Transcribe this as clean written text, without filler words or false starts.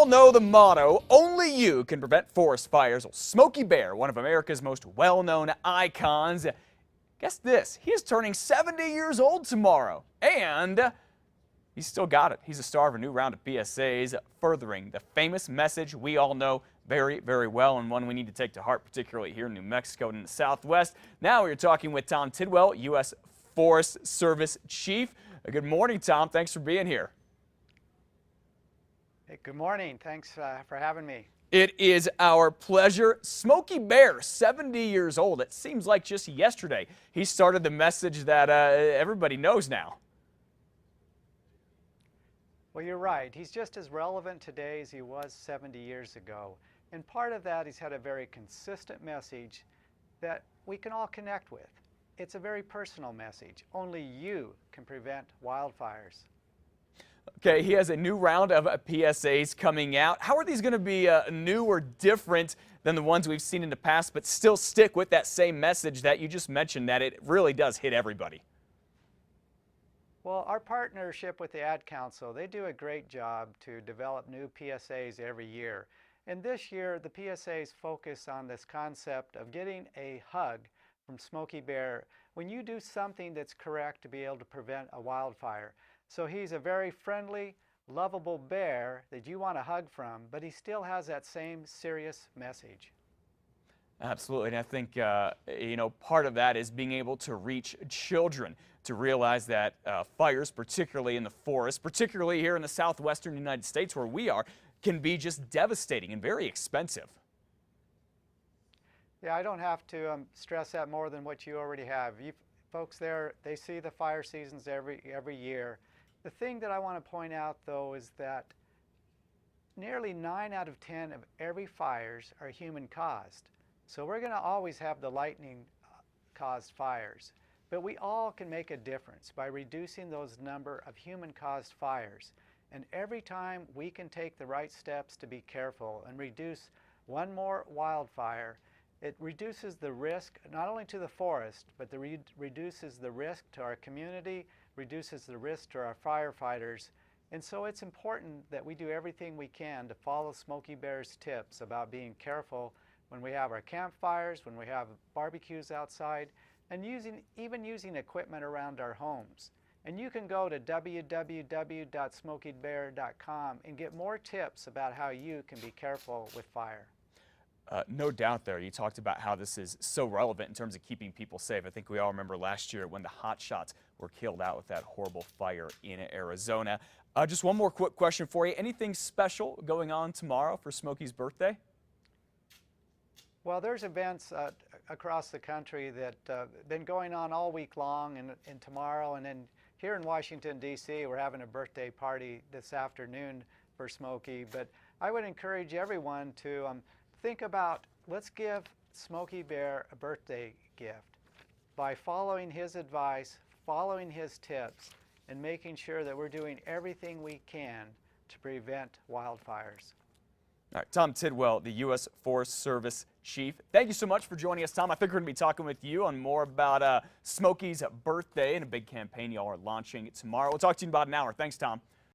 all know the motto, only you can prevent forest fires. Well, Smokey Bear, one of America's most well-known icons, guess this, he is turning 70 years old tomorrow, and he's still got it. He's a star of a new round of PSAs, furthering the famous message we all know very, very well, and one we need to take to heart, particularly here in New Mexico and in the Southwest. Now we're talking with Tom Tidwell, U.S. Forest Service Chief. Good morning, Tom. Thanks for being here. Hey, good morning. Thanks for having me. It is our pleasure. Smokey Bear, 70 years old. It seems like just yesterday he started the message that everybody knows now. Well, you're right. He's just as relevant today as he was 70 years ago. And part of that, he's had a very consistent message that we can all connect with. It's a very personal message. Only you can prevent wildfires. Okay, he has a new round of PSAs coming out. How are these going to be new or different than the ones we've seen in the past, but still stick with that same message that you just mentioned, that it really does hit everybody? Well, our partnership with the Ad Council, they do a great job to develop new PSAs every year. And this year, the PSAs focus on this concept of getting a hug from Smokey Bear when you do something that's correct to be able to prevent a wildfire. So he's a very friendly, lovable bear that you want to hug from, but he still has that same serious message. Absolutely, and I think, part of that is being able to reach children to realize that fires, particularly in the forest, particularly here in the southwestern United States where we are, can be just devastating and very expensive. Yeah, I don't have to stress that more than what you already have. You folks there, they see the fire seasons every year. The thing that I want to point out, though, is that nearly 9 out of 10 of every fires are human-caused. So we're going to always have the lightning-caused fires. But we all can make a difference by reducing those number of human-caused fires. And every time we can take the right steps to be careful and reduce one more wildfire, it reduces the risk not only to the forest, but reduces the risk to our community, reduces the risk to our firefighters. And so it's important that we do everything we can to follow Smokey Bear's tips about being careful when we have our campfires, when we have barbecues outside, and even using equipment around our homes. And you can go to www.smokeybear.com and get more tips about how you can be careful with fire. No doubt there. You talked about how this is so relevant in terms of keeping people safe. I think we all remember last year when the hotshots were killed out with that horrible fire in Arizona. Just one more quick question for you. Anything special going on tomorrow for Smokey's birthday? Well, there's events across the country that been going on all week long and tomorrow. And then here in Washington, D.C., we're having a birthday party this afternoon for Smokey. But I would encourage everyone to think about, let's give Smokey Bear a birthday gift by following his advice, following his tips, and making sure that we're doing everything we can to prevent wildfires. All right, Tom Tidwell, the U.S. Forest Service Chief. Thank you so much for joining us, Tom. I think we're going to be talking with you on more about Smokey's birthday and a big campaign y'all are launching tomorrow. We'll talk to you in about an hour. Thanks, Tom.